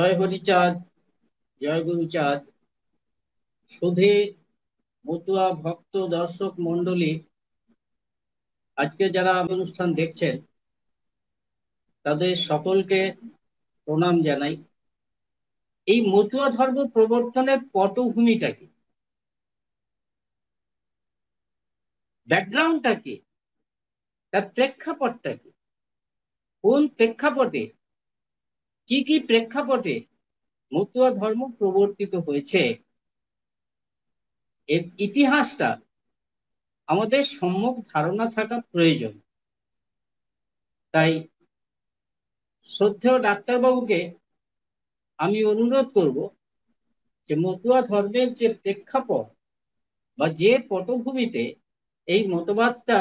জয় হরিচাঁদ, জয় গুরুচাঁদ। সুধী মতুয়া ভক্ত দর্শক মন্ডলী, আজকে যারা অনুষ্ঠান দেখছেন তাদের সকলকে প্রণাম জানাই। এই মতুয়া ধর্ম প্রবর্তনের পটভূমিটা কি, ব্যাকগ্রাউন্ডটা কি, তার প্রেক্ষাপটটা কি, কোন প্রেক্ষাপটে, কি কি প্রেক্ষাপটে মতুয়া ধর্ম প্রবর্তিত হয়েছে, এর ইতিহাসটা আমাদের সম্যক ধারণা থাকা প্রয়োজন। তাই শ্রদ্ধেয় ডাক্তারবাবুকে আমি অনুরোধ করব যে মতুয়া ধর্মের যে প্রেক্ষাপট বা যে পটভূমিতে এই মতবাদটা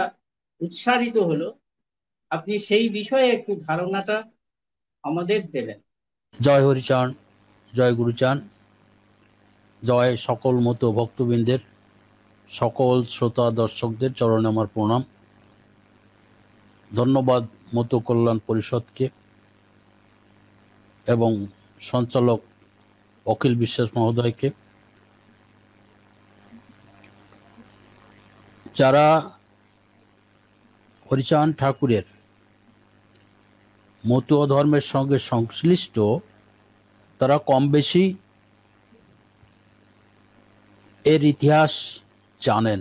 উচ্চারিত হলো, আপনি সেই বিষয়ে একটু ধারণাটা আমাদের দেবেন। জয় হরিচান, জয় গুরুচান, জয় সকল মতো ভক্তবৃন্দের, সকল শ্রোতা দর্শকদের চরণে আমার প্রণাম। ধন্যবাদ মতো কল্যাণ পরিষদকে এবং সঞ্চালক অখিল বিশ্বাস মহোদয়কে, যারা হরিচাঁদ ঠাকুরের মতুয়া ধর্মের সঙ্গে সংশ্লিষ্ট, তারা কম বেশি এর ইতিহাস জানেন।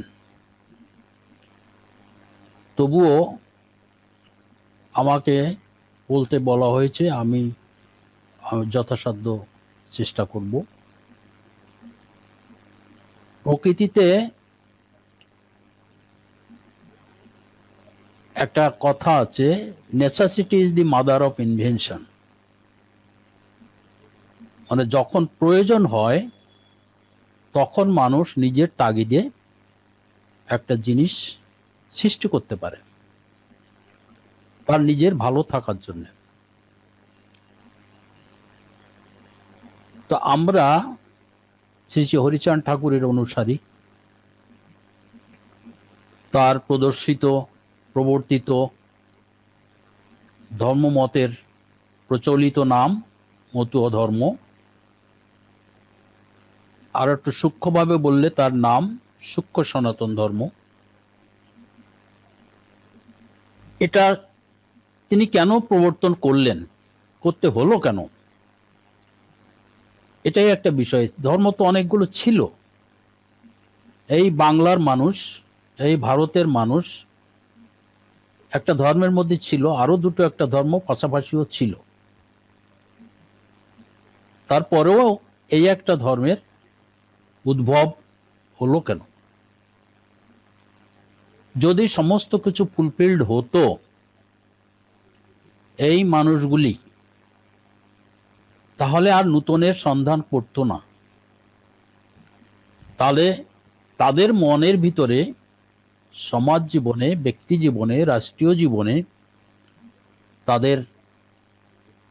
তবুও আমাকে বলতে বলা হয়েছে, আমি যথাসাধ্য চেষ্টা করব। প্রকৃতিতে একটা কথা আছে, necessity is the mother of invention. মানে যখন প্রয়োজন হয় তখন মানুষ নিজের তাগিদে একটা জিনিস সৃষ্টি করতে পারে তার নিজের ভালো থাকার জন্য। তো আমরা শ্রী শ্রী হরিচাঁদ ঠাকুরের অনুসারী, তার প্রদর্শিত প্রবর্তিত ধর্মমতের প্রচলিত নাম মতুয়া ধর্ম, আর একটু সূক্ষ্মভাবে বললে তার নাম সূক্ষ্ম সনাতন ধর্ম। এটা তিনি কেন প্রবর্তন করলেন, করতে হলো কেন, এটাই একটা বিষয়। ধর্ম তো অনেকগুলো ছিল। এই বাংলার মানুষ, এই ভারতের মানুষ একটা ধর্মের মধ্যে ছিল, আরো দুটো একটা ধর্ম পাশাপাশিও ছিল। তারপরেও এই একটা ধর্মের উদ্ভব হলো কেন? যদি সমস্ত কিছু ফুলফিলড হতো, এই মানুষগুলি তাহলে আর নূতনের সন্ধান করতো না। তাহলে তাদের মনের ভিতরে সমাজ জীবনে, ব্যক্তি জীবনে, রাষ্ট্রীয় জীবনে তাদের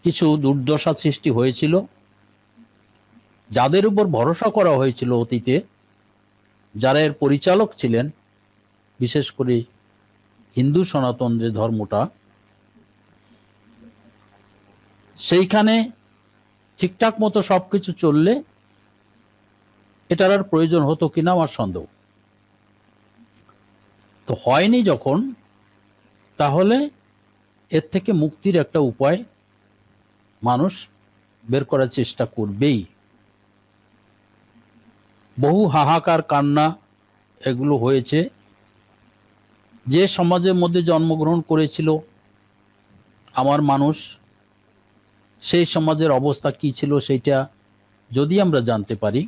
কিছু দুর্দশা সৃষ্টি হয়েছিল, যাদের উপর ভরসা করা হয়েছিল অতীতে, যারা এর পরিচালক ছিলেন, বিশেষ করে হিন্দু সনাতন যে ধর্মটা, সেইখানে ঠিকঠাক মতো সবকিছু চললে এটার আর প্রয়োজন হতো কিনা আমার সন্দেহ। তো হয়নি যখন, তাহলে এর থেকে মুক্তির একটা উপায় মানুষ বের করার চেষ্টা করবেই। বহু হাহাকার কান্না এগুলো হয়েছে। যে সমাজের মধ্যে জন্মগ্রহণ করেছিল আমার মানুষ, সেই সমাজের অবস্থা কি ছিল সেইটা যদি আমরা জানতে পারি,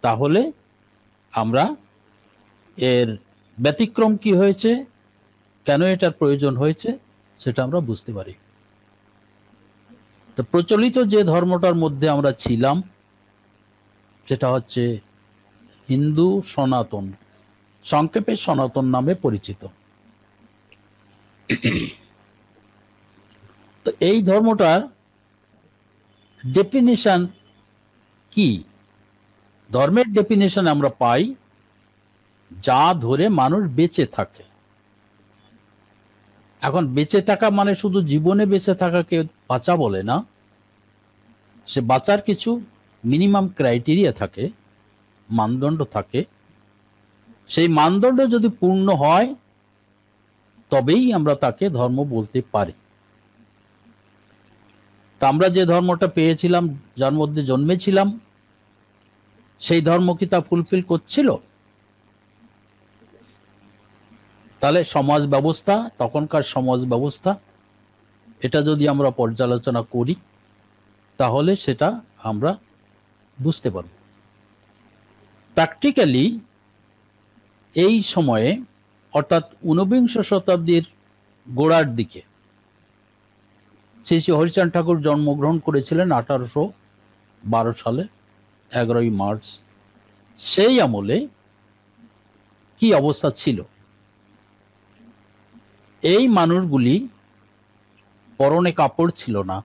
তাহলে আমরা এর ব্যতিক্রম কি হয়েছে, কেন এটার প্রয়োজন হয়েছে, সেটা আমরা বুঝতে পারি। তো প্রচলিত যে ধর্মটার মধ্যে আমরা ছিলাম সেটা হচ্ছে হিন্দু সনাতন, সংক্ষেপে সনাতন নামে পরিচিত। তো এই ধর্মটার ডেফিনিশন কি? ধর্মের ডেফিনিশন আমরা পাই যা ধরে মানুষ বেঁচে থাকে। এখন বেঁচে থাকা মানে শুধু জীবনে বেঁচে থাকাকে বাঁচা বলে না, সে বাঁচার কিছু মিনিমাম ক্রাইটেরিয়া থাকে, মানদণ্ড থাকে। সেই মানদণ্ড যদি পূর্ণ হয় তবেই আমরা তাকে ধর্ম বলতে পারি। তা আমরা যে ধর্মটা পেয়েছিলাম, যার মধ্যে জন্মেছিলাম, সেই ধর্ম কি তা ফুলফিল করছিল? তাহলে সমাজ ব্যবস্থা, তখনকার সমাজ ব্যবস্থা, এটা যদি আমরা পর্যালোচনা করি তাহলে সেটা আমরা বুঝতে পারব। প্র্যাকটিক্যালি এই সময়ে অর্থাৎ ঊনবিংশ শতাব্দীর গোড়ার দিকে শ্রী শ্রী হরিচাঁদ ঠাকুর জন্মগ্রহণ করেছিলেন 1812 সালে 11ই মার্চ। সেই আমলে কি অবস্থা ছিল? এই মানুষগুলি পরনে কাপড় ছিল না,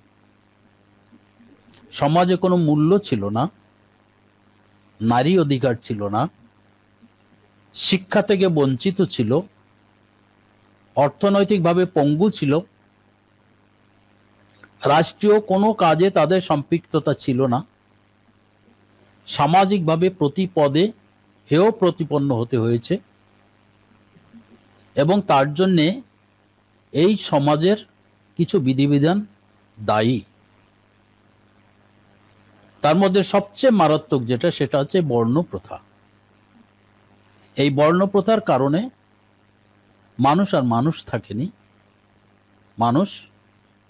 সমাজে কোনো মূল্য ছিল না, নারী অধিকার ছিল না, শিক্ষা থেকে বঞ্চিত ছিল, অর্থনৈতিকভাবে পঙ্গু ছিল, রাষ্ট্রীয় কোনো কাজে তাদের সম্পৃক্ততা ছিল না, সামাজিকভাবে প্রতি পদে হেয় প্রতিপন্ন হতে হয়েছে, এবং তার জন্যে এই সমাজের কিছু বিধিবিধান দায়ী। তার মধ্যে সবচেয়ে মারাত্মক যেটা, সেটা হচ্ছে বর্ণ প্রথা। এই বর্ণ প্রথার কারণে মানুষ আর মানুষ থাকেনি, মানুষ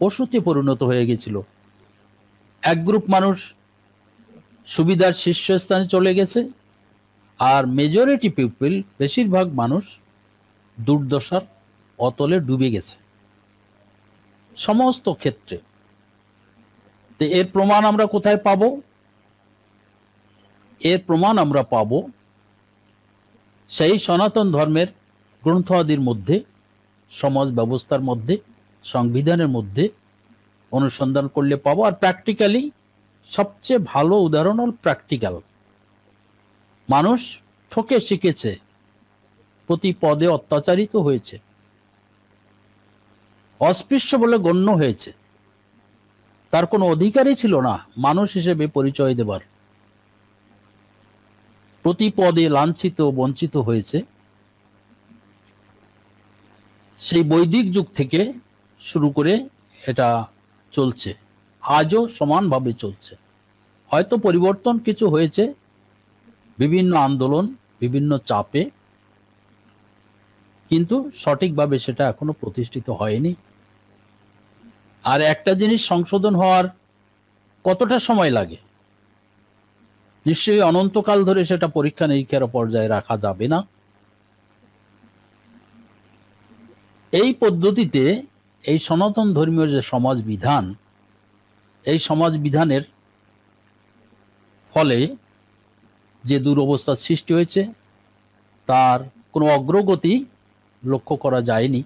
পশুতে পরিণত হয়ে গেছিল। এক গ্রুপ মানুষ সুবিধার শীর্ষস্থানে চলে গেছে, আর মেজরিটি পিপল, বেশিরভাগ মানুষ দুর্দশার অতলে ডুবে গেছে সমস্ত ক্ষেত্রে। তো এর প্রমাণ আমরা কোথায় পাব? এর প্রমাণ আমরা পাব সেই সনাতন ধর্মের গ্রন্থাদির মধ্যে, সমাজ ব্যবস্থার মধ্যে, সংবিধানের মধ্যে অনুসন্ধান করলে পাবো। আর প্র্যাকটিক্যালি সবচেয়ে ভালো উদাহরণ হল প্র্যাকটিক্যাল। মানুষ ঠকে শিখেছে, প্রতি পদে অত্যাচারিত হয়েছে, অস্পৃশ্য বলে গণ্য হয়েছে, তার কোনো অধিকারই ছিল না মানুষ হিসেবে পরিচয় দেবার, প্রতি পদে লাঞ্ছিত বঞ্চিত হয়েছে। সেই বৈদিক যুগ থেকে শুরু করে এটা চলছে, আজও সমানভাবে চলছে। হয়তো পরিবর্তন কিছু হয়েছে বিভিন্ন আন্দোলন, বিভিন্ন চাপে, কিন্তু সঠিকভাবে সেটা এখনো প্রতিষ্ঠিত হয়নি। আর একটা জিনিস সংশোধন হওয়ার কতটা সময় লাগে? নিশ্চয়ই অনন্তকাল ধরে সেটা পরীক্ষা নিরীক্ষার পর্যায়ে রাখা যাবে না। এই পদ্ধতিতে এই সনাতন ধর্মীয় যে সমাজ বিধান, এই সমাজ বিধানের ফলে যে দুরবস্থার সৃষ্টি হয়েছে তার কোনো অগ্রগতি লক্ষ্য করা যায়নি,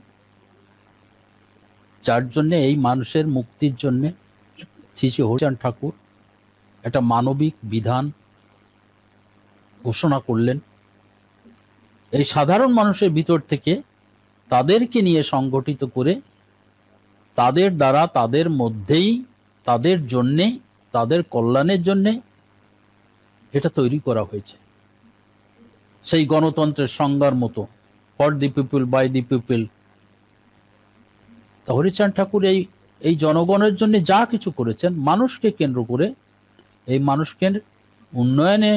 যার জন্য এই মানুষের মুক্তির জন্য শ্রী শ্রী হরিচাঁদ ঠাকুর একটা মানবিক বিধান ঘোষণা করলেন। এই সাধারণ মানুষের ভিতর থেকে তাদেরকে নিয়ে সংগঠিত করে তাদের দ্বারা, তাদের মধ্যেই, তাদের জন্যে, তাদের কল্যাণের জন্যে এটা তৈরি করা হয়েছে। সেই গণতন্ত্রের সংজ্ঞার মতো, for the people by the people. Harichand Thakur এই জনগণের জন্য যা কিছু করেছেন, মানুষকে কেন্দ্র করে, এই মানুষকে উন্নয়নে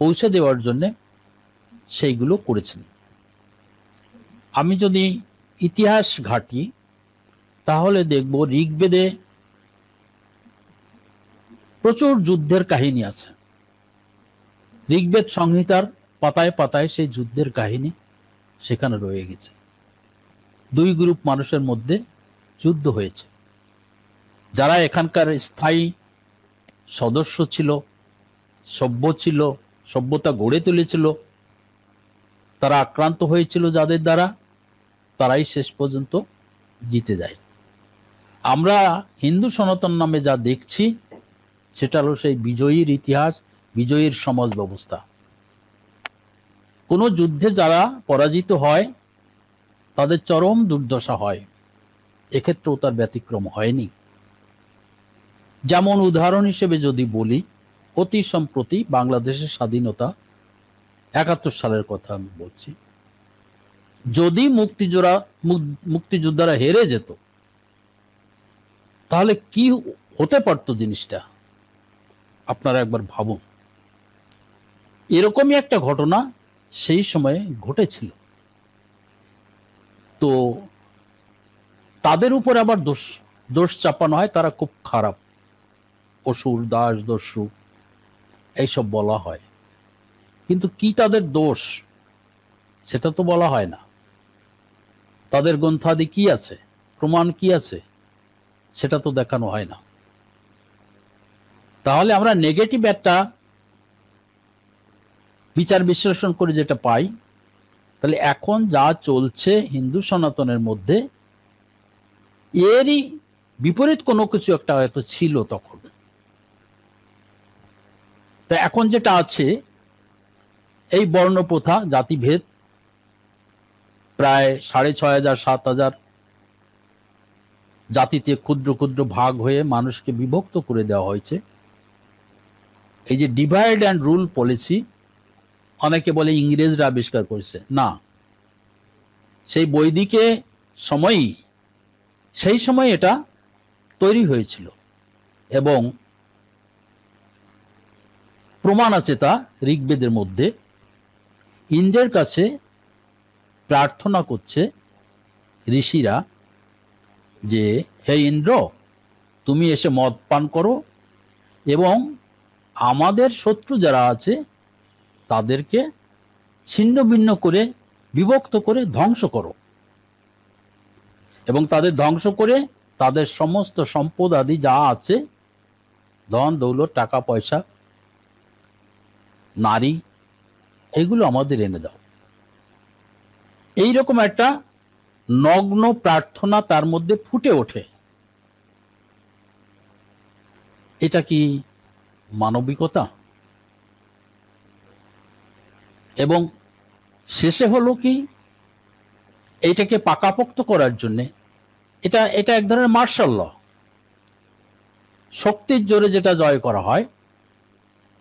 পৌঁছে দেওয়ার জন্য সেইগুলো করেছেন। আমি যদি ইতিহাস ঘাঁটি তাহলে দেখব ঋগ্বেদে প্রচুর যুদ্ধের কাহিনী আছে। ঋগ্বেদ সংহিতার পাতায় পাতায় সেই যুদ্ধের কাহিনী সেখানে রয়ে গেছে। দুই গ্রুপ মানুষের মধ্যে যুদ্ধ হয়েছে। যারা এখানকার স্থায়ী সদস্য ছিল, সভ্য ছিল, সভ্যতা গড়ে তুলেছিল, তারা আক্রান্ত হয়েছিল যাদের দ্বারা, তারাই শেষ পর্যন্ত জিতে যায়। আমরা হিন্দু সনাতন নামে যা দেখছি সেটা হলো সেই বিজয়ীর ইতিহাস, বিজয়ীর সমাজ ব্যবস্থা। কোনো যুদ্ধে যারা পরাজিত হয় তাদের চরম দুর্দশা হয়, এক্ষেত্রেও তার ব্যতিক্রম হয়নি। যেমন উদাহরণ হিসেবে যদি বলি, অতি সম্প্রতি বাংলাদেশের স্বাধীনতা 71 সালের কথা আমি বলছি, যদি মুক্তিযোদ্ধারা হেরে যেত তাহলে কি হতে পারত জিনিসটা আপনারা একবার ভাবুন। এরকমই একটা ঘটনা সেই সময়ে ঘটেছিল। তো তাদের উপর আবার দোষ চাপানো হয়, তারা খুব খারাপ, অসুর, দাস, দস্যু এইসব বলা হয়, কিন্তু কি তাদের দোষ সেটা তো বলা হয় না। তাদের গ্রন্থাদি কি আছে, প্রমাণ কি আছে, সেটা তো দেখানো হয় না। তাহলে আমরা নেগেটিভ একটা বিচার বিশ্লেষণ করে যেটা পাই, তাহলে এখন যা চলছে হিন্দু সনাতনের মধ্যে, এরই বিপরীত কোনো কিছু একটা হয়তো ছিল তখন। তো এখন যেটা আছে, এই বর্ণপ্রথা, জাতিভেদ, প্রায় 6500 7000 জাতিতে ক্ষুদ্র ক্ষুদ্র ভাগ হয়ে মানুষকে বিভক্ত করে দেওয়া হয়েছে। এই যে ডিভাইড অ্যান্ড রুল পলিসি, অনেকে বলে ইংরেজরা আবিষ্কার করেছে, না, সেই বৈদিকে সময়ই, সেই সময় এটা তৈরি হয়েছিল এবং প্রমাণ আছে তা ঋগ্বেদের মধ্যে। ইন্দ্রের কাছে প্রার্থনা করছে ঋষিরা যে, হে ইন্দ্র, তুমি এসে মদ পান করো এবং আমাদের শত্রু যারা আছে তাদেরকে ছিন্ন ভিন্ন করে, বিভক্ত করে ধ্বংস করো, এবং তাদের ধ্বংস করে তাদের সমস্ত সম্পদ আদি যা আছে, ধন দৌলত, টাকা পয়সা, নারী, এগুলো আমাদের এনে দাও। এইরকম একটা নগ্ন প্রার্থনা তার মধ্যে ফুটে ওঠে। এটা কি মানবিকতা? এবং শেষে হলো কি, এইটাকে পাকাপোক্ত করার জন্য এটা এক ধরনের মার্শাল ল, শক্তির জোরে যেটা জয় করা হয়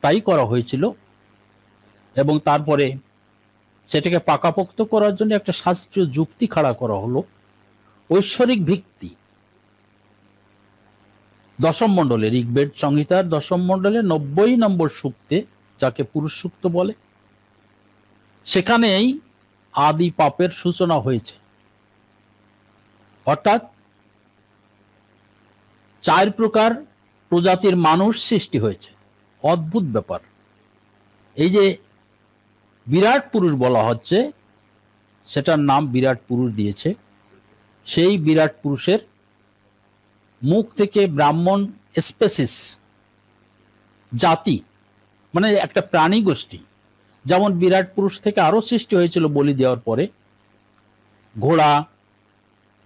তাই করা হয়েছিল। এবং তারপরে সেটাকে পাকাপোক্ত করার জন্য একটা শাস্ত্রীয় যুক্তি খাড়া করা হলো, ঐশ্বরিক ভিত্তি। দশম মণ্ডলে, ঋগ্বেদ সংহিতার 10ম মণ্ডলে 90 নম্বর সূক্তে, যাকে পুরুষ সূক্ত বলে, সেখানেই আদি পাপের সূচনা হয়েছে। অর্থাৎ 4 প্রকার প্রজাতির মানুষ সৃষ্টি হয়েছে। অদ্ভুত ব্যাপার। এই যে বিরাট পুরুষ বলা হচ্ছে, সেটার নাম বিরাট পুরুষ দিয়েছে। সেই বিরাট পুরুষের মুখ থেকে ব্রাহ্মণ স্পেসিস, জাতি, মানে একটা প্রাণী গোষ্ঠী, যেমন বিরাট পুরুষ থেকে আরো সৃষ্টি হয়েছিল বলি দেওয়ার পরে, ঘোড়া,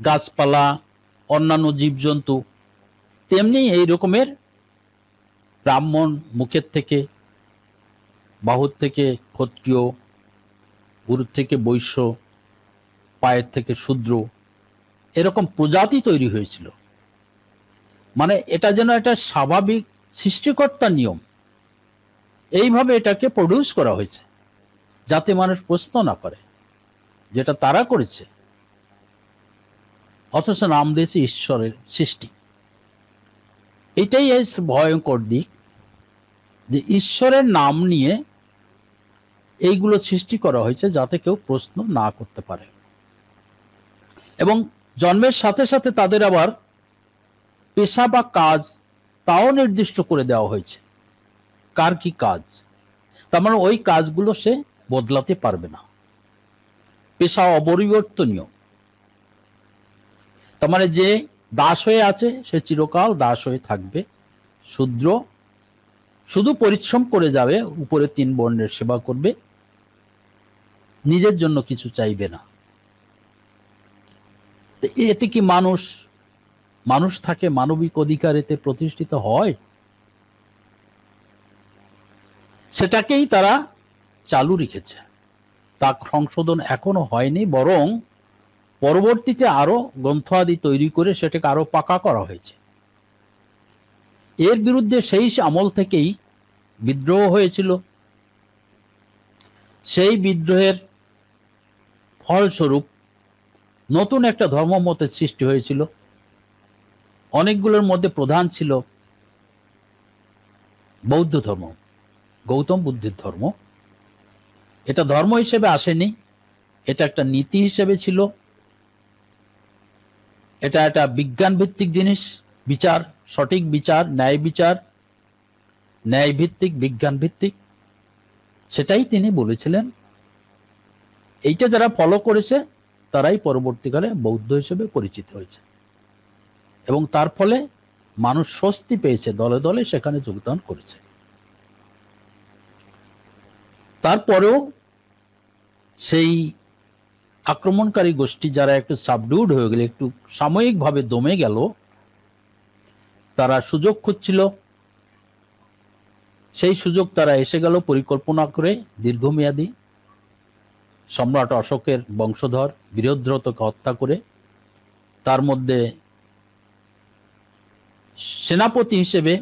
গাছপালা, অন্যান্য জীবজন্তু, তেমনি এই রকমের ব্রাহ্মণ মুখের থেকে, বাহুর থেকে ক্ষত্রিয়, গুরুর থেকে বৈশ্য, পায়ের থেকে শূদ্র, এরকম প্রজাতি তৈরি হয়েছিল। মানে এটা যেন একটা স্বাভাবিক সৃষ্টিকর্তার নিয়ম, এইভাবে এটাকে প্রডিউস করা হয়েছে, যাতে মানুষ প্রশ্ন না করে যেটা তারা করেছে, অথচ নাম দিয়েছে ঈশ্বরের সৃষ্টি। এটাই ভয়ঙ্কর দিক, যে ঈশ্বরের নাম নিয়ে এইগুলো সৃষ্টি করা হয়েছে যাতে কেউ প্রশ্ন না করতে পারে। এবং জন্মের সাথে সাথে তাদের আবার পেশা বা কাজ তাও নির্দিষ্ট করে দেওয়া হয়েছে, কার কি কাজ। তার মানে ওই কাজগুলো সে বদলাতে পারবে না, পেশা অপরিবর্তনীয়। তার মানে যে দাস হয়ে আছে সে চিরকাল দাস হয়ে থাকবে। শূদ্র শুধু পরিশ্রম করে যাবে, উপরে 3 বর্ণের সেবা করবে, নিজের জন্য কিছু চাইবে না। এতে কি মানুষ থাকে, মানবিক অধিকার এতে প্রতিষ্ঠিত হয়? সেটাকেই তারা চালু রেখেছে, তা সংশোধন এখনো হয়নি, বরং পরবর্তীতে আরো গ্রন্থ আদি তৈরি করে সেটাকে আরো পাকা করা হয়েছে। এর বিরুদ্ধে সেই আমল থেকেই বিদ্রোহ হয়েছিল। সেই বিদ্রোহের ফলস্বরূপ নতুন একটা ধর্মমতের সৃষ্টি হয়েছিল। অনেকগুলোর মধ্যে প্রধান ছিল বৌদ্ধ ধর্ম, গৌতম বুদ্ধের ধর্ম। এটা ধর্ম হিসেবে আসেনি, এটা একটা নীতি হিসেবে ছিল। এটা একটা বিজ্ঞান ভিত্তিক জিনিস, বিচার, সঠিক বিচার, ন্যায় ভিত্তিক, বিজ্ঞান ভিত্তিক, সেটাই তিনি বলেছিলেন। এইটা যারা ফলো করেছে তারাই পরবর্তীকালে বৌদ্ধ হিসেবে পরিচিত হয়েছে, এবং তার ফলে মানুষ স্বস্তি পেয়েছে, দলে দলে সেখানে যোগদান করেছে। তারপরেও সেই আক্রমণকারী গোষ্ঠী যারা একটু সাবডিউড হয়ে গেল, একটু সাময়িকভাবে দমে গেল, তারা সুযোগ খুঁজছিল। সেই সুযোগ তারা এসে গেল পরিকল্পনা করে। দীর্ঘমেয়াদী সম্রাট অশোকের বংশধর বীরভদ্রকে হত্যা করে তার মধ্যে সেনাপতি হিসেবে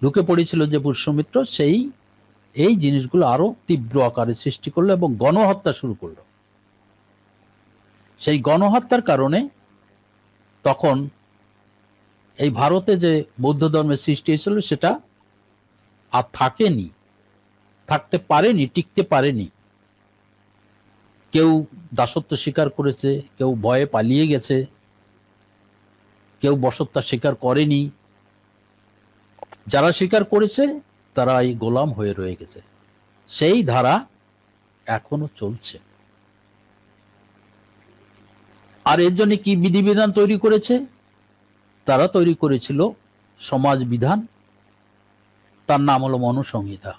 ঢুকে পড়েছিল যে পুষ্যমিত্র, এই জিনিসগুলো আরো তীব্র আকারে সৃষ্টি করলো এবং গণহত্যা শুরু করলো। সেই গণহত্যার কারণে তখন এই ভারতে যে বৌদ্ধ ধর্মের সৃষ্টি হয়েছিল সেটা আর থাকতে পারেনি, টিকতে পারেনি। কেউ দাসত্ব স্বীকার করেছে, কেউ ভয়ে পালিয়ে গেছে, কেউ বসত্যা স্বীকার করেনি। যারা স্বীকার করেছে তারা এই গোলাম হয়ে রয়ে গেছে। সেই ধারা এখনো চলছে। আর এর জন্য কি বিধিবিধান তৈরি করেছে? তারা তৈরি করেছিল সমাজ বিধান, তার নাম হলো মনু সংহিতা।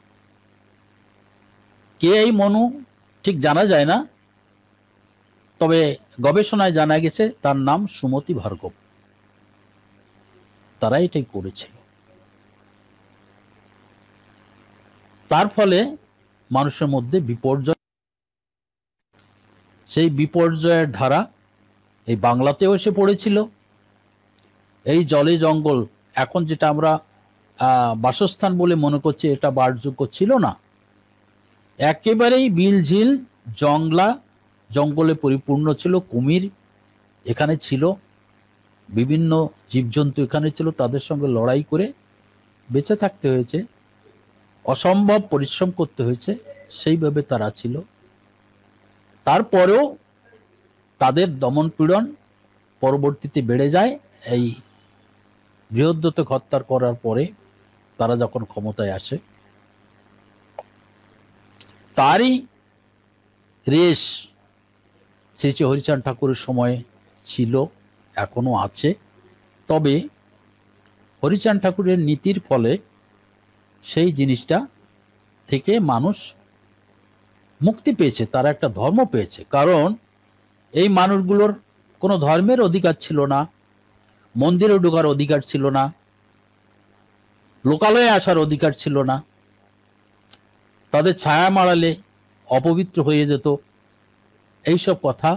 কে এই মনু ঠিক জানা যায় না, তবে গবেষণায় জানা গেছে তার নাম সুমতি ভার্গব। তারা এটাই করেছিল। তার ফলে মানুষের মধ্যে বিপর্যয়, সেই বিপর্যয়ের ধারা এই বাংলাতেও এসে পড়েছিল। এই জলে জঙ্গল, এখন যেটা আমরা বাসস্থান বলে মনে করছি, এটা বাসযোগ্য ছিল না। একেবারেই বিলঝিল জঙ্গলে পরিপূর্ণ ছিল। কুমির এখানে ছিল, বিভিন্ন জীবজন্তু এখানে ছিল। তাদের সঙ্গে লড়াই করে বেঁচে থাকতে হয়েছে, অসম্ভব পরিশ্রম করতে হয়েছে। সেইভাবে তারা ছিল। তারপরেও তাদের দমন পীড়ন পরবর্তীতে বেড়ে যায়। এই বৃহদ্রথ হত্যা করার পরে তারা যখন ক্ষমতায় আসে, তারই রেশ শ্রী শ্রী হরিচাঁদ ঠাকুরের সময়ে ছিল, এখনো আছে। তবে হরিচাঁদ ঠাকুরের নীতির ফলে সেই জিনিসটা থেকে মানুষ মুক্তি পেয়েছে, তারা একটা ধর্ম পেয়েছে। কারণ এই মানুষগুলোর কোনো ধর্মের অধিকার ছিল না, মন্দিরে ঢোকার অধিকার ছিল না, লোকালয়ে আসার অধিকার ছিল না। তাদের ছায়া মাড়ালে অপবিত্র হয়ে যেত। এইসব কথা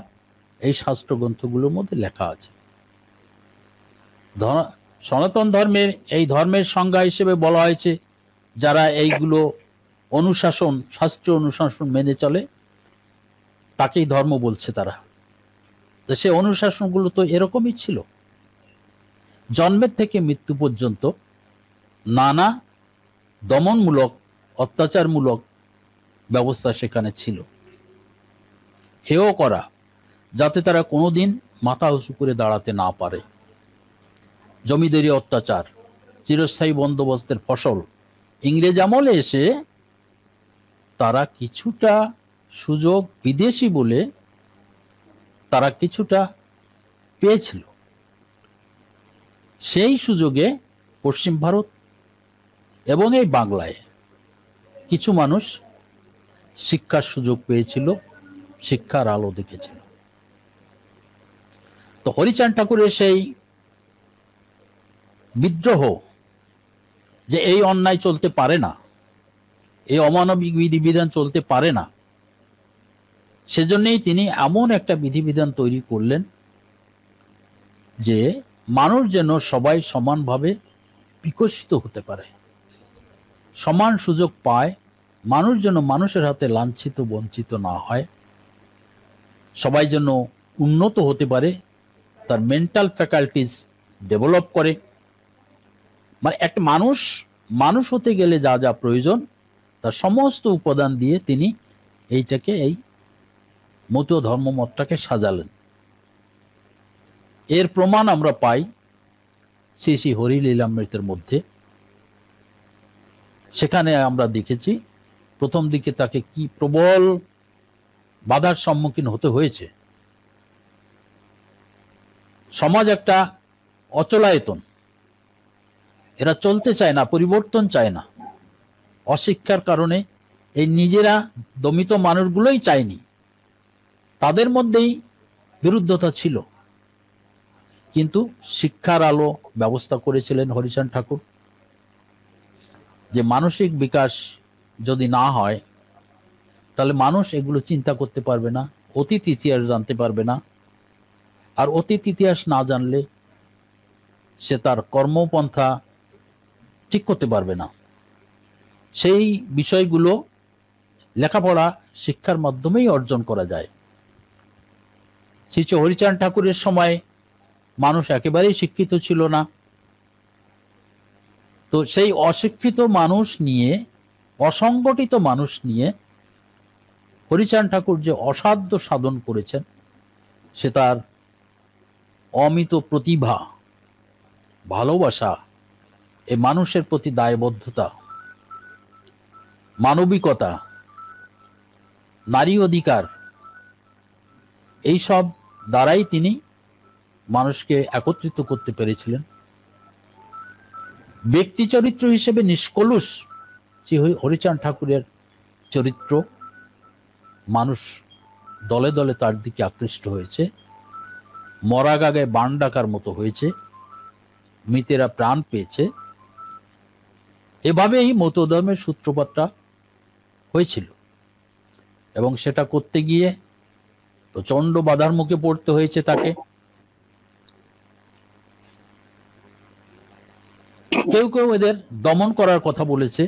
এই শাস্ত্র গ্রন্থগুলোর মধ্যে লেখা আছে। সনাতন ধর্মের এই ধর্মের সংজ্ঞা হিসেবে বলা হয়েছে যারা এইগুলো অনুশাসন, শাস্ত্রীয় অনুশাসন মেনে চলে, তাকেই ধর্ম বলছে তারা। তো সে অনুশাসনগুলো তো এরকমই ছিল। জন্মের থেকে মৃত্যু পর্যন্ত নানা দমনমূলক, অত্যাচারমূলক ব্যবস্থা সেখানে ছিল। হেয় করা, যাতে তারা কোনোদিন মাথা উঁচু করে দাঁড়াতে না পারে। জমিদারি অত্যাচার, চিরস্থায়ী বন্দোবস্তের ফসল। ইংরেজ আমলে এসে তারা কিছুটা সুযোগ, বিদেশি বলে তারা কিছুটা পেয়েছিল। সেই সুযোগে পশ্চিম ভারত এবং এই বাংলায় কিছু মানুষ শিক্ষার সুযোগ পেয়েছিল, শিক্ষার আলো দেখেছিল। তো হরিচাঁদ ঠাকুরের সেই বিদ্রোহ যে এই অন্যায় চলতে পারে না, এই অমানবিক বিধিবিধান চলতে পারে না, সেজন্যই তিনি এমন একটা বিধিবিধান তৈরি করলেন যে মানুষ যেন সবাই সমানভাবে বিকশিত হতে পারে, সমান সুযোগ পায়, মানুষ যেন মানুষের হাতে লাঞ্ছিত বঞ্চিত না হয়, সবাই যেন উন্নত হতে পারে, তার মেন্টাল ফ্যাকাল্টিজ ডেভেলপ করে। মানে একটা মানুষ মানুষ হতে গেলে যা যা প্রয়োজন তার সমস্ত উপাদান দিয়ে তিনি এই মতীয় ধর্মমতটাকে সাজালেন। এর প্রমাণ আমরা পাই শ্রী শ্রী হরিলীলামৃতের মধ্যে। সেখানে আমরা দেখেছি প্রথম দিকে তাকে কি প্রবল বাধার সম্মুখীন হতে হয়েছে। সমাজ একটা অচলায়তন, এরা চলতে চায় না, পরিবর্তন চায় না। অশিক্ষার কারণে এই নিজেরা দমিত মানুষগুলোই চায়নি, তাদের মধ্যেই বিরুদ্ধতা ছিল। কিন্তু শিক্ষার আলো ব্যবস্থা করেছিলেন হরিচাঁদ ঠাকুর, যে মানসিক বিকাশ যদি না হয় তাহলে মানুষ এগুলো চিন্তা করতে পারবে না, অতীত ইতিহাস জানতে পারবে না। আর অতীত ইতিহাস না জানলে সে তার কর্মপন্থা ঠিক করতে পারবে না। সেই বিষয়গুলো লেখাপড়া শিক্ষার মাধ্যমেই অর্জন করা যায়। শ্রী হরিচাঁদ ঠাকুরের সময় মানুষ একেবারেই শিক্ষিত ছিল না। তো সেই অশিক্ষিত মানুষ নিয়ে, অসংগঠিত মানুষ নিয়ে হরিচাঁদ ঠাকুর যে অসাধ্য সাধন করেছেন, সে তার অমিত প্রতিভা, ভালোবাসা, এ মানুষের প্রতি দায়বদ্ধতা, মানবিকতা, নারী অধিকার, এই সব দ্বারাই তিনি মানুষকে একত্রিত করতে পেরেছিলেন। ব্যক্তি চরিত্র হিসেবে নিষ্কলুষ শ্রী হরিচাঁদ ঠাকুরের চরিত্র, মানুষ দলে দলে তার দিকে আকৃষ্ট হয়েছে, মরা গাগায় বান ডাকার মতো হয়েছে, মৃতেরা প্রাণ পেয়েছে। এভাবেই মতধর্মের সূত্রপাতটা হয়েছিল, এবং সেটা করতে গিয়ে প্রচন্ড বাধার মুখে পড়তে হয়েছে তাকে। কেউ কেউ এদের দমন করার কথা বলেছে।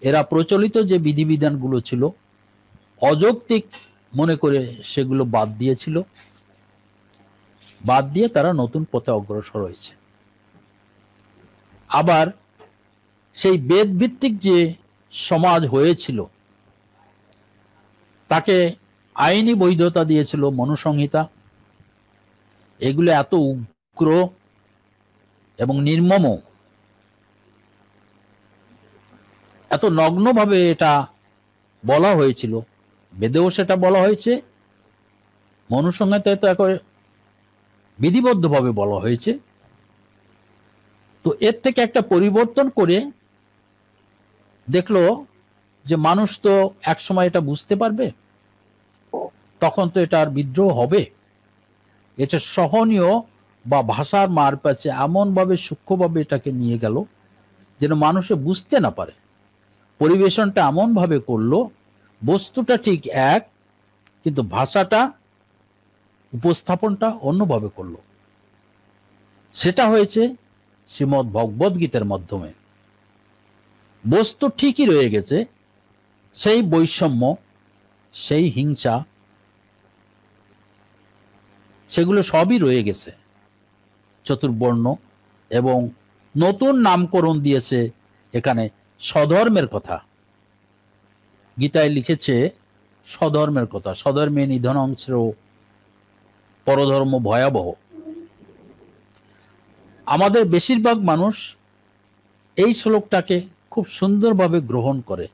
এরা প্রচলিত যে বিধিবিধানগুলো ছিল অযৌক্তিক মনে করে সেগুলো বাদ দিয়েছিল, বাদ দিয়ে তারা নতুন পথে অগ্রসর হয়েছে। আবার সেই বেদ ভিত্তিক যে সমাজ হয়েছিল তাকে আইনি বৈধতা দিয়েছিল মনুসংহিতা। এগুলো এত উগ্র এবং নির্মম, এত নগ্নভাবে এটা বলা হয়েছিল, বেদেও সেটা বলা হয়েছে, মনুসংহিতায় তো একেবারে বিধিবদ্ধভাবে বলা হয়েছে। তো এর থেকে একটা পরিবর্তন করে দেখলো যে মানুষ তো একসময় এটা বুঝতে পারবে, তখন তো এটা আর বিদ্রোহ হবে। এটা সহনীয় বা ভাষার মার প্যাচে এমনভাবে সূক্ষ্মভাবে এটাকে নিয়ে গেল যেন মানুষে বুঝতে না পারে। পরিবেশনটা এমনভাবে করলো, বস্তুটা ঠিক এক, কিন্তু ভাষাটা, উপস্থাপনটা অন্যভাবে করলো। সেটা হয়েছে শ্রীমদ্ ভগবদ গীতার মাধ্যমে। বস্তু ঠিকই রয়ে গেছে, সেই বৈষম্য, সেই হিংসা, সেগুলো সবই রয়ে গেছে। চতুর্বর্ণ, এবং নতুন নামকরণ দিয়েছে এখানে স্বধর্মের কথা। গীতায় লিখেছে স্বধর্মের কথা, স্বধর্মে নিধনং শ্রেয় পরধর্ম ভয়াবহ। আমাদের বেশিরভাগ মানুষ এই শ্লোকটাকে খুব সুন্দরভাবে গ্রহণ করে।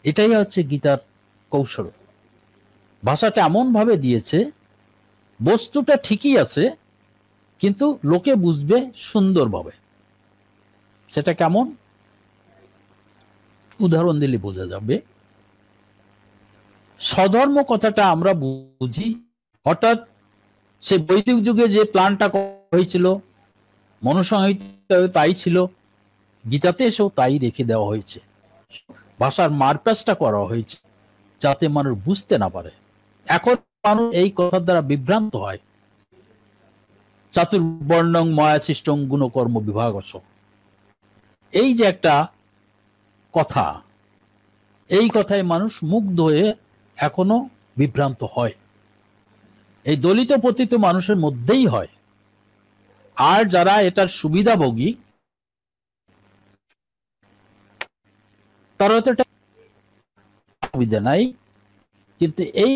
এটাই হচ্ছে গীতার কৌশল। ভাষাটা এমন ভাবে দিয়েছে, বস্তুটা ঠিকই আছে কিন্তু লোকে বুঝবে সুন্দরভাবে। সেটা কেমন, উদাহরণ দিলে বোঝা যাবে। স্বধর্ম কথাটা আমরা বুঝি, হঠাৎ সেই বৈদিক যুগে যে প্ল্যানটা হয়েছিল, মনুসংহিতা তাই ছিল, গীতাতে এসেও তাই রেখে দেওয়া হয়েছে। ভাষার মারপ্যাচটা করা হয়েছে যাতে মানুষ বুঝতে না পারে। এখন মানুষ এই কথার দ্বারা বিভ্রান্ত হয়। চাতুর্বর্ণং মায়াসিষ্টং গুণকর্ম বিভাগস, এই যে একটা কথা, এই কথায় মানুষ মুগ্ধ হয়ে এখনো বিভ্রান্ত হয়। এই দলিত পতিত মানুষের মধ্যেই হয়। আর যারা এটার সুবিধাভোগী তারা তো এটা সুবিধা নাই, কিন্তু এই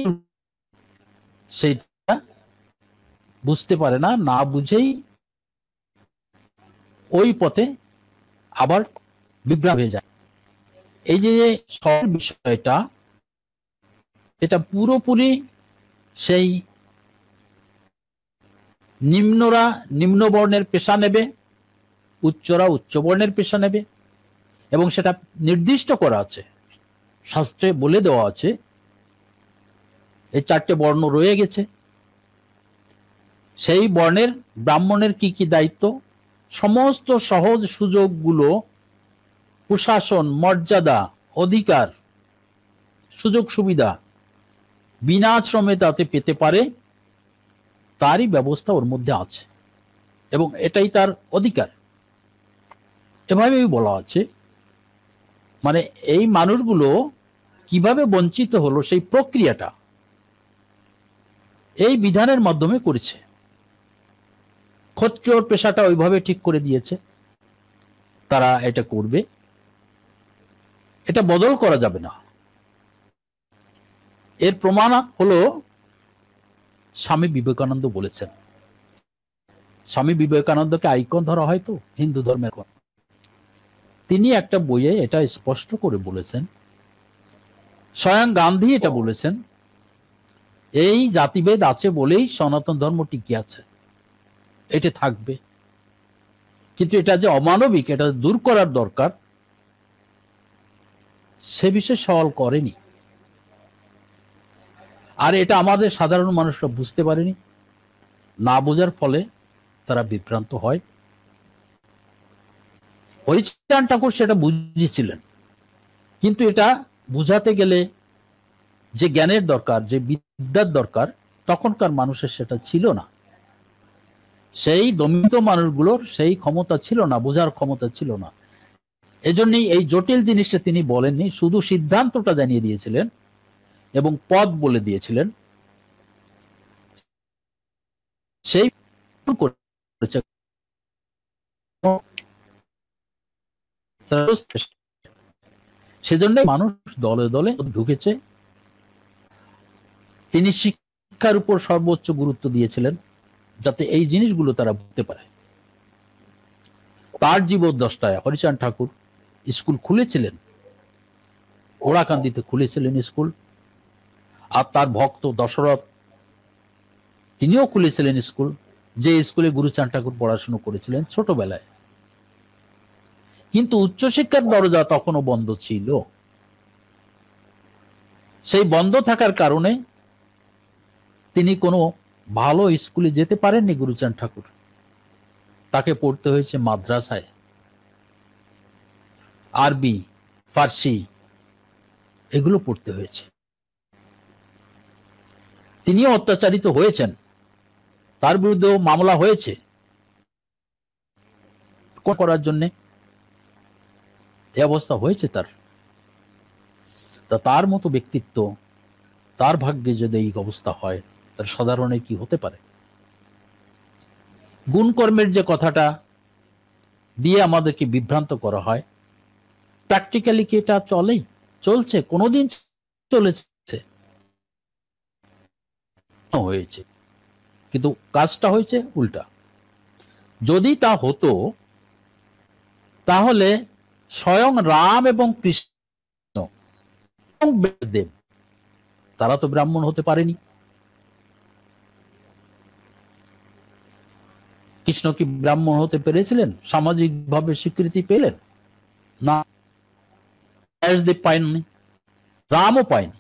সেইটা বুঝতে পারে না, না বুঝেই ওই পথে আবার বিভ্রান্ত হয়ে যায়। এই যে সব বিষয়টা, এটা পুরোপুরি সেই নিম্নরা নিম্ন বর্ণের পেশা নেবে, উচ্চরা উচ্চ বর্ণের পেশা নেবে, এবং সেটা নির্দিষ্ট করা আছে, শাস্ত্রে বলে দেওয়া আছে এই 4টে বর্ণ রয়ে গেছে। সেই বর্ণের ব্রাহ্মণের কি কি দায়িত্ব, সমস্ত সহজ সুযোগগুলো, প্রশাসন, মর্যাদা, অধিকার, সুযোগ সুবিধা বিনা শ্রমে তাতে পেতে পারে, তারই ব্যবস্থা ওর মধ্যে আছে এবং এটাই তার অধিকার। এভাবেই বলা আছে। মানে এই মানুষগুলো কিভাবে বঞ্চিত হলো সেই প্রক্রিয়াটা এই বিধানের মাধ্যমে করেছে। ক্ষত্রিয়র পেশাটা ওইভাবে ঠিক করে দিয়েছে, তারা এটা করবে, এটা বদল করা যাবে না। এর প্রমাণ হলো স্বামী বিবেকানন্দ বলেছেন। স্বামী বিবেকানন্দকে আইকন ধরা হয় তো হিন্দু ধর্মের। তিনি একটা বইয়ে এটা স্পষ্ট করে বলেছেন, স্বয়ং গান্ধী এটা বলেছেন, এই জাতিভেদ আছে বলেই সনাতন ধর্ম টিকে আছে, এটা থাকবে, কিন্তু এটা যে অমানবিক, এটা দূর করার দরকার, সে বিষয়ে সওয়াল করেনি। আর এটা আমাদের সাধারণ মানুষরা বুঝতে পারেনি, না বোঝার ফলে তারা বিভ্রান্ত হয়। হরিচাঁদ ঠাকুর সেটা বুঝেছিলেন, কিন্তু এটা বুঝাতে গেলে যে জ্ঞানের দরকার, যে বিদ্যার দরকার, তখনকার মানুষের সেটা ছিল না। সেই দমিত মানুষগুলোর সেই ক্ষমতা ছিল না, বোঝার ক্ষমতা ছিল না। এজন্যই এই জটিল জিনিসটা তিনি বলেননি, শুধু সিদ্ধান্তটা জানিয়ে দিয়েছিলেন এবং পদ বলে দিয়েছিলেন। সেই করেছে সেজন্য মানুষ দলে দলে ঢুকেছে। তিনি শিক্ষার উপর সর্বোচ্চ গুরুত্ব দিয়েছিলেন, যাতে এই জিনিসগুলো তারা বুঝতে পারে। তার জীবদ্দশায় হরিচাঁদ ঠাকুর স্কুল খুলেছিলেন, ওরাকান্দিতে খুলেছিলেন স্কুল। আর তার ভক্ত দশরথ, তিনিও খুলেছিলেন স্কুল, যে স্কুলে গুরুচাঁদ ঠাকুর পড়াশোনা করেছিলেন ছোটবেলায়। কিন্তু উচ্চশিক্ষার দরজা তখনও বন্ধ ছিল। সেই বন্ধ থাকার কারণে তিনি কোনো ভালো স্কুলে যেতে পারেননি গুরুচাঁদ ঠাকুর। তাকে পড়তে হয়েছে মাদ্রাসায়, আরবি, ফার্সি এগুলো পড়তে হয়েছে। তিনিও অত্যাচারিত হয়েছেন, তার বিরুদ্ধেও মামলা হয়েছে করার জন্য, এই অবস্থা হয়েছে তার। তার মতো ব্যক্তিত্ব, তার ভাগ্যে যদি এই অবস্থা হয়, তার সাধারণের কি হতে পারে? গুণকর্মের যে কথাটা দিয়ে আমাদেরকে বিভ্রান্ত করা হয়, প্র্যাকটিক্যালি কি এটা চলছে? কোনোদিন চলেছে হয়েছে, কিন্তু কাজটা হয়েছে উল্টা। যদি তা হতো তাহলে স্বয়ং রাম এবং কৃষ্ণ দেব তারা তো ব্রাহ্মণ হতে পারেনি। কৃষ্ণ কি ব্রাহ্মণ হতে পেরেছিলেন? সামাজিকভাবে স্বীকৃতি পেলেন না, দেব পায়নি, রামও পায়নি।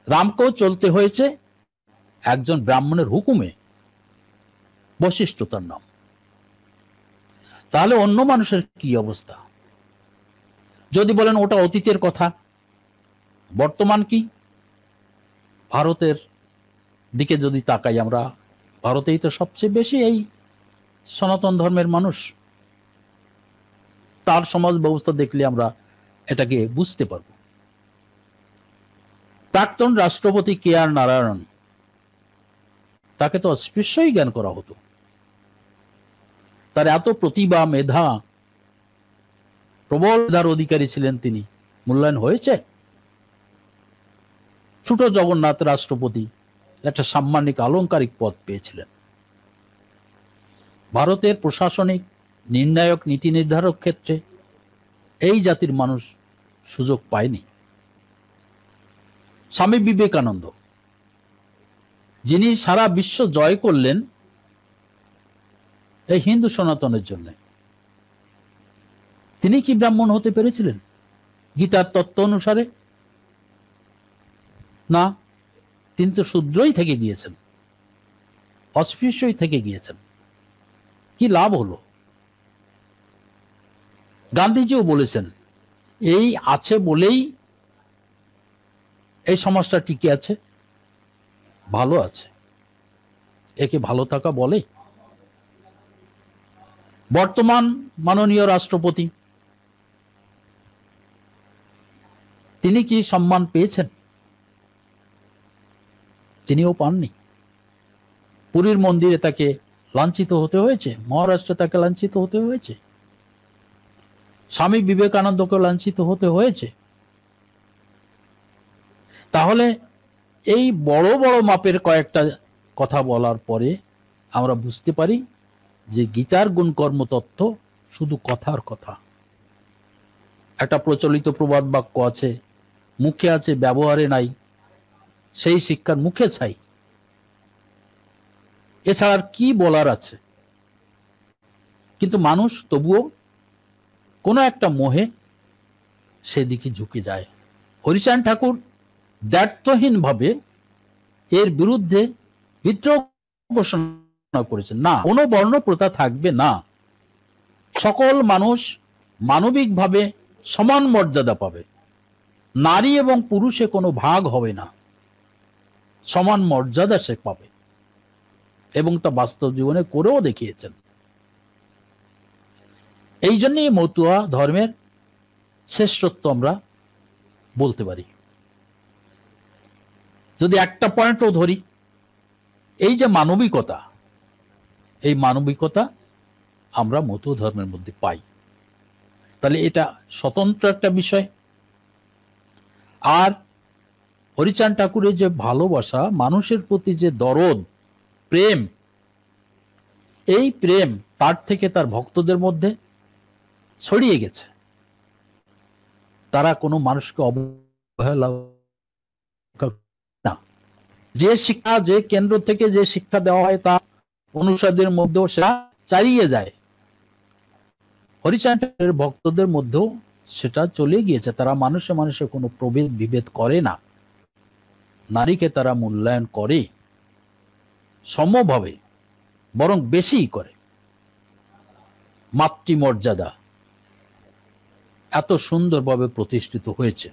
রামকেও চলতে হয়েছে একজন ব্রাহ্মণের হুকুমে, বশিষ্ঠ তার নাম। তাহলে অন্য মানুষের কি অবস্থা? যদি বলেন ওটা অতীতের কথা, বর্তমান কি? ভারতের দিকে যদি তাকাই আমরা, ভারতেই তো সবচেয়ে বেশি এই সনাতন ধর্মের মানুষ। তার সমাজ ব্যবস্থা দেখলে আমরা এটাকে বুঝতে পারব। প্রাক্তন রাষ্ট্রপতি কে আর নারায়ণন, তাকে তো অস্পৃশ্যই জ্ঞান করা হতো। তার এত প্রতিভা, মেধা, প্রবল মেধার অধিকারী ছিলেন তিনি, মূল্যায়ন হয়েছে? ছোট জগন্নাথ রাষ্ট্রপতি একটা সাম্মানিক আলংকারিক পদ পেয়েছিলেন। ভারতের প্রশাসনিক, নির্ণায়ক, নীতি নির্ধারক ক্ষেত্রে এই জাতির মানুষ সুযোগ পায়নি। স্বামী বিবেকানন্দ, যিনি সারা বিশ্ব জয় করলেন এই হিন্দু সনাতনের জন্য, তিনি কি ব্রাহ্মণ হতে পেরেছিলেন গীতার তত্ত্ব অনুসারে? না, তিনি তো শূদ্রই থেকে গিয়েছেন, অস্পৃশ্যই থেকে গিয়েছেন। কি লাভ হলো? গান্ধীজিও বলেছেন, এই আছে বলেই এই সমাজটা টিকে আছে, ভালো আছে। একে ভালো থাকা বলে? বর্তমান মাননীয় রাষ্ট্রপতি, তিনি কি সম্মান পেয়েছেন? তিনিও পাননি। পুরীর মন্দিরে তাকে লাঞ্ছিত হতে হয়েছে, মহারাষ্ট্রে তাকে লাঞ্ছিত হতে হয়েছে, স্বামী বিবেকানন্দকে লাঞ্ছিত হতে হয়েছে। তাহলে এই বড় বড় মাপের কয়েকটা কথা বলার পরে আমরা বুঝতে পারি যে গীতার গুণকর্ম তত্ত্ব শুধু কথার কথা। একটা প্রচলিত প্রবাদ বাক্য আছে, মুখে আছে ব্যবহারে নাই, সেই শিক্ষার মুখে ছাই। এছাড়া আর কি বলার আছে? কিন্তু মানুষ তবুও কোনো একটা মোহে সেদিকে ঝুঁকে যায়। হরিচাঁদ ঠাকুর দ্ব্যর্থহীন ভাবে এর বিরুদ্ধে বিদ্রোহ ঘোষণা করেছেন। না, কোনো বর্ণ প্রথা থাকবে না, সকল মানুষ মানবিকভাবে সমান মর্যাদা পাবে, নারী এবং পুরুষে কোনো ভাগ হবে না, সমান মর্যাদা সে পাবে, এবং তা বাস্তব জীবনে করেও দেখিয়েছেন। এই জন্যই মতুয়া ধর্মের শ্রেষ্ঠত্ব আমরা বলতে পারি। যদি একটা পয়েন্টও ধরি, এই যে মানবিকতা, এই মানবিকতা আমরা মতুয়া ধর্মের মধ্যে পাই, তাহলে এটা স্বতন্ত্র একটা বিষয়। আর হরিচাঁদ ঠাকুরের যে ভালোবাসা, মানুষের প্রতি যে দরদ, প্রেম, এই প্রেম তার থেকে তার ভক্তদের মধ্যে ছড়িয়ে গেছে। তারা কোনো মানুষকে অবহেলা না। যে শিক্ষা, যে কেন্দ্র থেকে যে শিক্ষা দেওয়া হয় তা অনুসারীদের মধ্যেও সেটা চালিয়ে যায়। হরিচাঁদ ঠাকুরের ভক্তদের মধ্যেও সেটা চলে গিয়েছে। তারা মানুষে মানুষে কোনো প্রভেদ বিভেদ করে না, নারীকে তারা মূল্যায়ন করে সমভাবে, বরং বেশিই করে। মাতৃমর্যাদা এত সুন্দরভাবে প্রতিষ্ঠিত হয়েছে।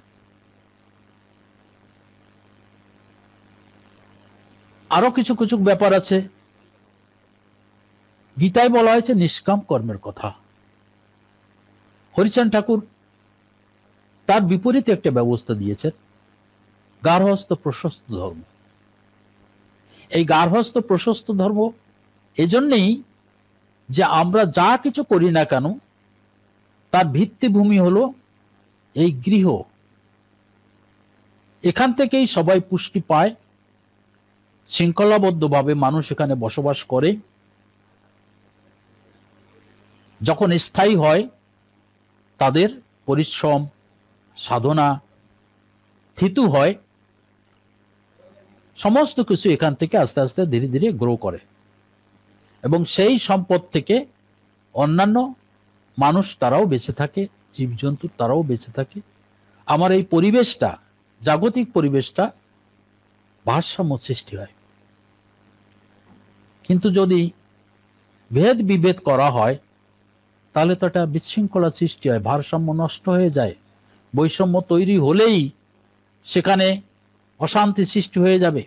আরো কিছু কিছু ব্যাপার আছে। গীতায় বলা হয়েছে নিষ্কাম কর্মের কথা। হরিচাঁদ ঠাকুর তার বিপরীতে একটা ব্যবস্থা দিয়েছেন, গার্হস্থ্য প্রশস্ত ধর্ম। এই গার্হস্থ্য প্রশস্ত ধর্ম এজন্যই যে আমরা যা কিছু করি না কেন তার ভিত্তিভূমি হলো এই গৃহ। এখান থেকেই সবাই পুষ্টি পায়, শৃঙ্খলাবদ্ধভাবে মানুষ এখানে বসবাস করে। যখন স্থায়ী হয়, তাদের পরিশ্রম, সাধনা, থিতু হয়, সমস্ত কিছু এখান থেকে আস্তে আস্তে ধীরে ধীরে গ্রো করে, এবং সেই সম্পদ থেকে অন্যান্য মানুষ তারাও বেঁচে থাকে, জীবজন্তু তারাও বেঁচে থাকে। আমার এই পরিবেশটা, জাগতিক পরিবেশটা ভারসাম্য সৃষ্টি হয়। কিন্তু যদি ভেদ বিভেদ করা হয় তাহলে তো একটা বিশৃঙ্খলা সৃষ্টি হয়, ভারসাম্য নষ্ট হয়ে যায়। বৈষম্য তৈরি হলেই সেখানে অশান্তি সৃষ্টি হয়ে যাবে।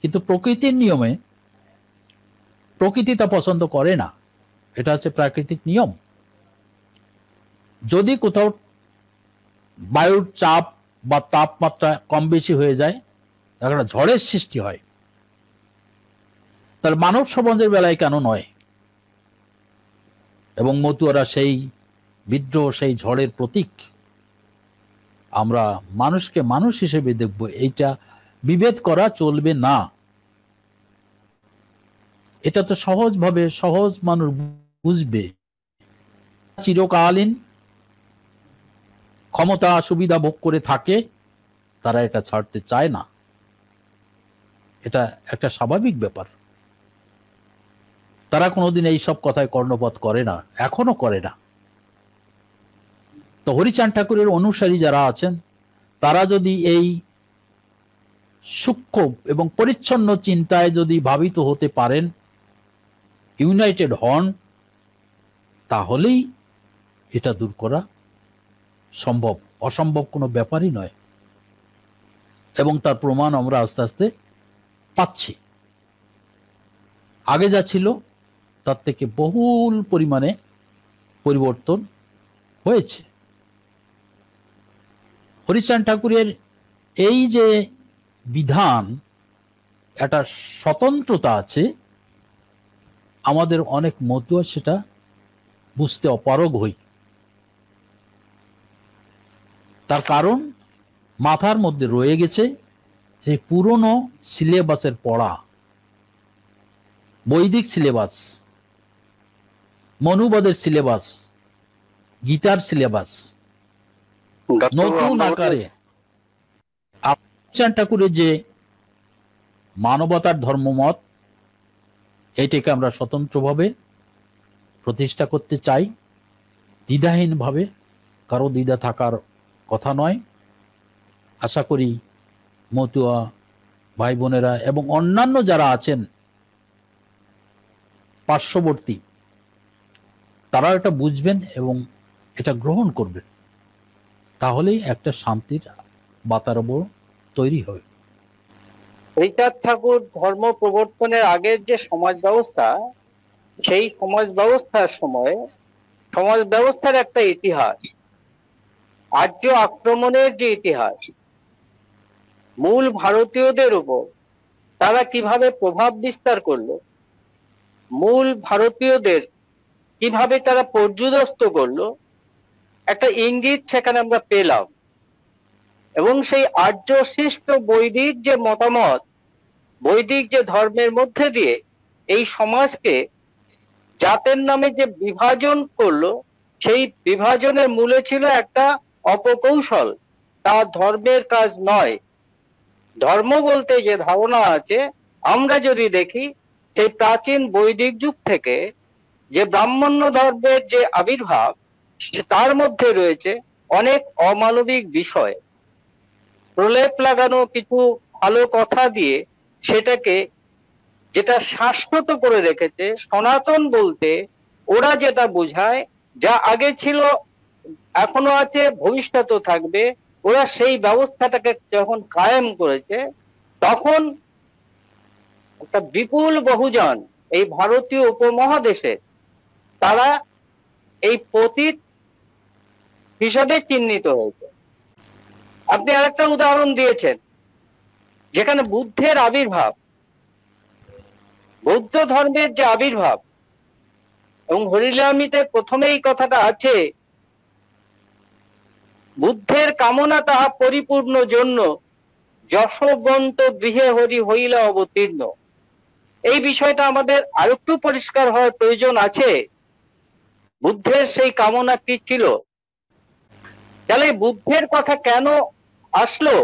কিন্তু প্রকৃতির নিয়মে প্রকৃতি তা পছন্দ করে না, এটা হচ্ছে প্রাকৃতিক নিয়ম। যদি কোথাও বায়ুর চাপ বা তাপমাত্রা কম বেশি হয়ে যায়, একটা ঝড়ের সৃষ্টি হয়, তাহলে মানব সমাজের বেলায় কেন নয়? এবং মতুয়ারা সেই বিদ্রোহ, সেই ঝড়ের প্রতীক। আমরা মানুষকে মানুষ হিসেবে দেখব, এইটা বিভেদ করা চলবে না। এটা তো সহজভাবে সহজ মানুষ বুঝবে। চিরকালীন ক্ষমতা সুবিধা ভোগ করে থাকে, তারা এটা ছাড়তে চায় না। এটা একটা স্বাভাবিক ব্যাপার। তারা কোনোদিন এই সব কথায় কর্ণপাত করে না, এখনো করে না। তো হরিচাঁদ ঠাকুরের অনুসারী যারা আছেন, তারা যদি এই সূক্ষ্ম এবং পরিচ্ছন্ন চিন্তায় যদি ভাবিত হতে পারেন, ইউনাইটেড হন, তাহলেই এটা দূর করা সম্ভব। অসম্ভব কোনো ব্যাপারই নয়। এবং তার প্রমাণ আমরা আস্তে আস্তে পাচ্ছি। আগে যা ছিল তার থেকে বহুল পরিমাণে পরিবর্তন হয়েছে। হরিচাঁদ ঠাকুরের এই যে বিধান, একটা স্বতন্ত্রতা আছে, আমাদের অনেক মতুয়া সেটা বুঝতে অপারগ হই। তার কারণ মাথার মধ্যে রয়ে গেছে সেই পুরনো সিলেবাসের পড়া, বৈদিক সিলেবাস, মনুবাদের সিলেবাস, গীতার সিলেবাস নতুন আকারে হরিচাঁদ ঠাকুরের যে মানবতার ধর্মমত, এটাকে আমরা স্বতন্ত্রভাবে প্রতিষ্ঠা করতে চাই, দ্বিধাহীনভাবে। কারো দ্বিধা থাকার কথা নয়। আশা করি মতুয়া ভাই বোনেরা এবং অন্যান্য যারা আছেন পার্শ্ববর্তী, তারা এটা বুঝবেন এবং এটা গ্রহণ করবেন। তাহলেই একটা শান্তির বাতাবরণ তৈরি হবে। হরিচাঁদ ঠাকুর ধর্ম প্রবর্তনের আগের যে সমাজ ব্যবস্থা, সেই সমাজ ব্যবস্থার সময় সমাজ ব্যবস্থার একটা ইতিহাস, আর্য আক্রমণের যে ইতিহাস, মূল ভারতীয়দের উপর তারা কিভাবে প্রভাব বিস্তার করলো, মূল ভারতীয়দের কিভাবে তারা পর্যুদস্ত করলো, একটা ইঙ্গিত সেখানে আমরা পেলাম। এবং সেই আর্য সৃষ্ট বৈদিক যে মতামত, বৈদিক যে ধর্মের মধ্যে দিয়ে এই সমাজকে জাতের নামে যে বিভাজন করলো, সেই বিভাজনের মূলে ছিল একটা অপকৌশল। তা ধর্মের কাজ নয়। ধর্ম বলতে যে ধারণা আছে, আমরা যদি দেখি সেই প্রাচীন বৈদিক যুগ থেকে যে ব্রাহ্মণ্য ধর্মের যে আবির্ভাব, তার মধ্যে রয়েছে অনেক অমানবিক বিষয়। প্রলেপ লাগানো কিছু ভালো কথা দিয়ে সেটাকে যেটা শাশ্বত করে রেখেছে, সনাতন বলতে ওরা যেটা বোঝায়, যা আগে ছিল এখনো আছে ভবিষ্যতেও থাকবে, ওরা সেই ব্যবস্থাটাকে যখন কায়েম করেছে, তখন একটা বিপুল বহুজন এই ভারতীয় উপমহাদেশে তারা এই পতিত হিসাবে চিহ্নিত হয়েছে। আপনি আরেকটা উদাহরণ দিয়েছেন, যেখানে বুদ্ধের আবির্ভাব, বৌদ্ধ ধর্মের যে আবির্ভাব, এবং হরিলামিতে প্রথমেই কথাটা আছে, বুদ্ধের কামনা তাহা পরিপূর্ণ জন্য যশবন্ত গৃহে হরি হইলা অবতীর্ণ। এই বিষয়টা আমাদের আরেকটু পরিষ্কার হওয়ার প্রয়োজন আছে। বুদ্ধের সেই কামনা কি ছিল? তাহলে বুদ্ধের কথা কেন আসলো?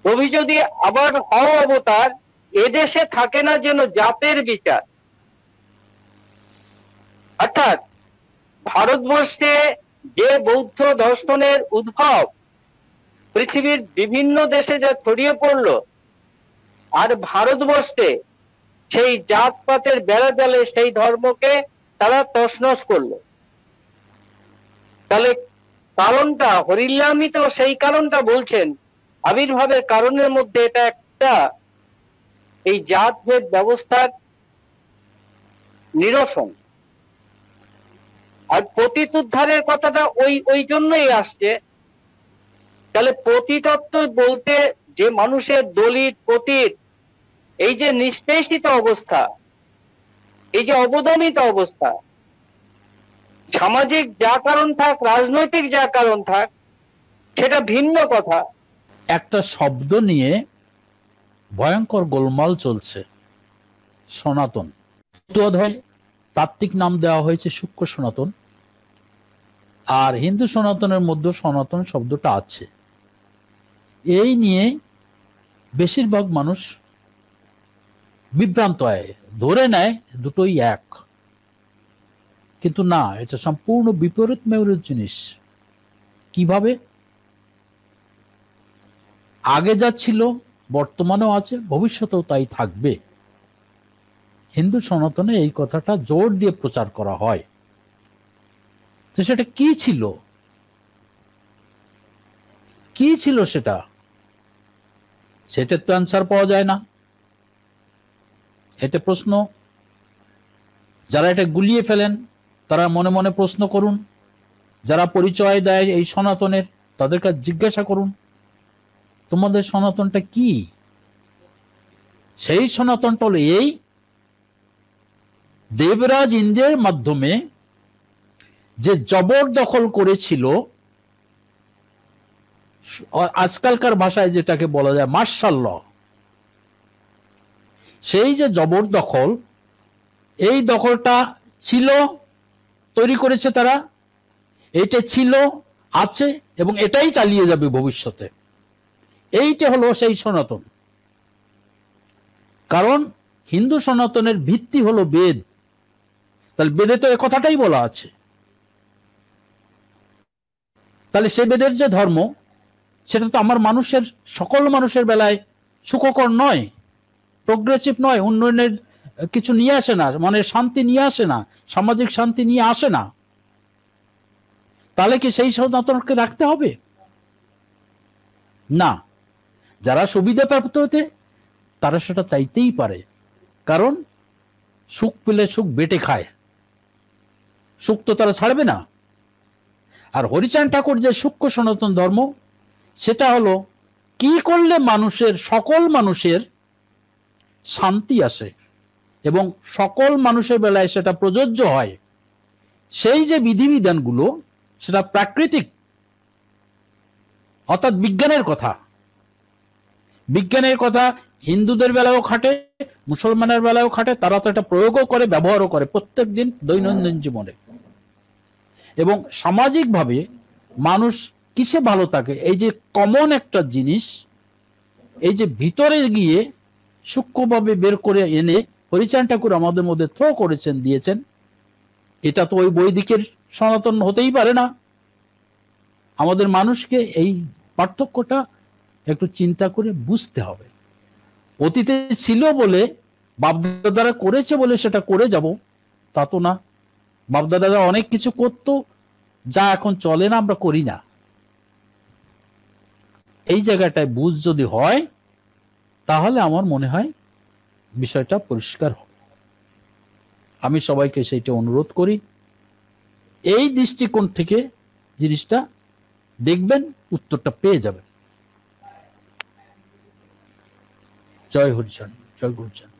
প্রভু যদি আবার হও অবতার, এদেশে থাকে না যেন জাতের বিচার। অর্থাৎ ভারতবর্ষে যে বৌদ্ধ দর্শনের উদ্ভব পৃথিবীর বিভিন্ন দেশে যা ছড়িয়ে পড়লো, আর ভারতবর্ষে সেই জাতপাতের বেড়া জালে সেই ধর্মকে তারা তছনছ করলো। তাহলে কারণটা হরিলামিতেও সেই কারণটা বলছেন, আবির্ভাবের কারণের মধ্যে এটা একটা এই জাতভেদ ব্যবস্থার নিরসন। আর পতিত উদ্ধারের কথাটা ওই ওই জন্যই আসছে। তাহলে পতিতত্ব বলতে যে মানুষের দলিত পতিত এই যে নিষ্পেষিত অবস্থা, এই যে অবদমিত অবস্থা, সামাজিক যা কারণ থাক, রাজনৈতিক যা কারণ থাক, সেটা ভিন্ন কথা। একটা শব্দ নিয়ে ভয়ঙ্কর গোলমাল চলছে, সনাতন। অধ্যায় তাত্ত্বিক নাম দেওয়া হয়েছে সূক্ষ্ম সনাতন, আর হিন্দু সনাতনের মধ্যে সনাতন শব্দটা আছে। এই নিয়ে বেশিরভাগ মানুষ বিভ্রান্ত হয়, ধরে নেয় দুটোই এক, কিন্তু না, এটা সম্পূর্ণ বিপরীত মেরুর জিনিস। কিভাবে? আগে যা ছিল বর্তমানেও আছে, ভবিষ্যতেও তাই থাকবে। হিন্দু সনাতনে এই কথাটা জোর দিয়ে প্রচার করা হয়। তো সেটা কি ছিল? কি ছিল সেটা? সেটার তো অ্যান্সার পাওয়া যায় না। এটা প্রশ্ন। যারা এটা গুলিয়ে ফেলেন তারা মনে মনে প্রশ্ন করুন, যারা পরিচয় দেয় এই সনাতনের তাদের কাছে জিজ্ঞাসা করুন, তোমাদের সনাতনটা কি? সেই সনাতনটা হলো এই, দেবরাজ ইন্দ্রের মাধ্যমে যে জবরদখল করেছিল, আজকালকার ভাষায় যেটাকে বলা যায় মার্শাল ল, সেই যে জবরদখল, এই দখলটা ছিল, তৈরি করেছে তারা, এটা ছিল, আছে এবং এটাই চালিয়ে যাবে ভবিষ্যতে। এইটা হলো সেই সনাতন। কারণ হিন্দু সনাতনের ভিত্তি হলো বেদ, তাহলে বেদে তো এ কথাটাই বলা আছে। তাহলে সে বেদের যে ধর্ম, সেটা তো আমার মানুষের, সকল মানুষের বেলায় সুখকর নয়, প্রোগ্রেসিভ নয়, উন্নয়নের কিছু নিয়ে আসে না, মানে শান্তি নিয়ে আসে না, সামাজিক শান্তি নিয়ে আসে না। তাহলে কি সেই সনাতনকে রাখতে হবে? না। যারা সুবিধা প্রাপ্ত হতে, তারা সেটা চাইতেই পারে, কারণ সুখ পেলে সুখ বেটে খায়, সুখ তো তারা ছাড়বে না। আর হরিচাঁদ ঠাকুর যে সূক্ষ্ম সনাতন ধর্ম, সেটা হলো কি করলে মানুষের, সকল মানুষের শান্তি আসে এবং সকল মানুষের বেলায় সেটা প্রযোজ্য হয়। সেই যে বিধিবিধানগুলো, সেটা প্রাকৃতিক, অর্থাৎ বিজ্ঞানের কথা। বিজ্ঞানের কথা হিন্দুদের বেলায়ও খাটে, মুসলমানের বেলায়ও খাটে, তারা তো এটা প্রয়োগও করে, ব্যবহারও করে প্রত্যেক দিন দৈনন্দিন জীবনে। এবং সামাজিকভাবে মানুষ কিসে ভালো থাকে, এই যে কমন একটা জিনিস, এই যে ভিতরে গিয়ে সূক্ষ্মভাবে বের করে এনে হরিচাঁদ ঠাকুর আমাদের মধ্যে থ্রো করেছেন, দিয়েছেন, এটা তো ওই বৈদিকের সনাতন হতেই পারে না। আমাদের মানুষকে এই পার্থক্যটা একটু চিন্তা করে বুঝতে হবে। অতীতে ছিল বলে, বাপদাদারা করেছে বলে সেটা করে যাব, তা তো না। বাপদাদারা অনেক কিছু করত, যা এখন চলে না, আমরা করি না। এই জায়গাটায় বুঝ যদি হয়, তাহলে আমার মনে হয় বিষয়টা পরিষ্কার হবে। আমি সবাইকে সেইটা অনুরোধ করি, এই দৃষ্টিকোণ থেকে জিনিসটা দেখবেন, উত্তরটা পেয়ে যাবেন। জয় হরিচাঁদ, জয় গুরুচাঁদ।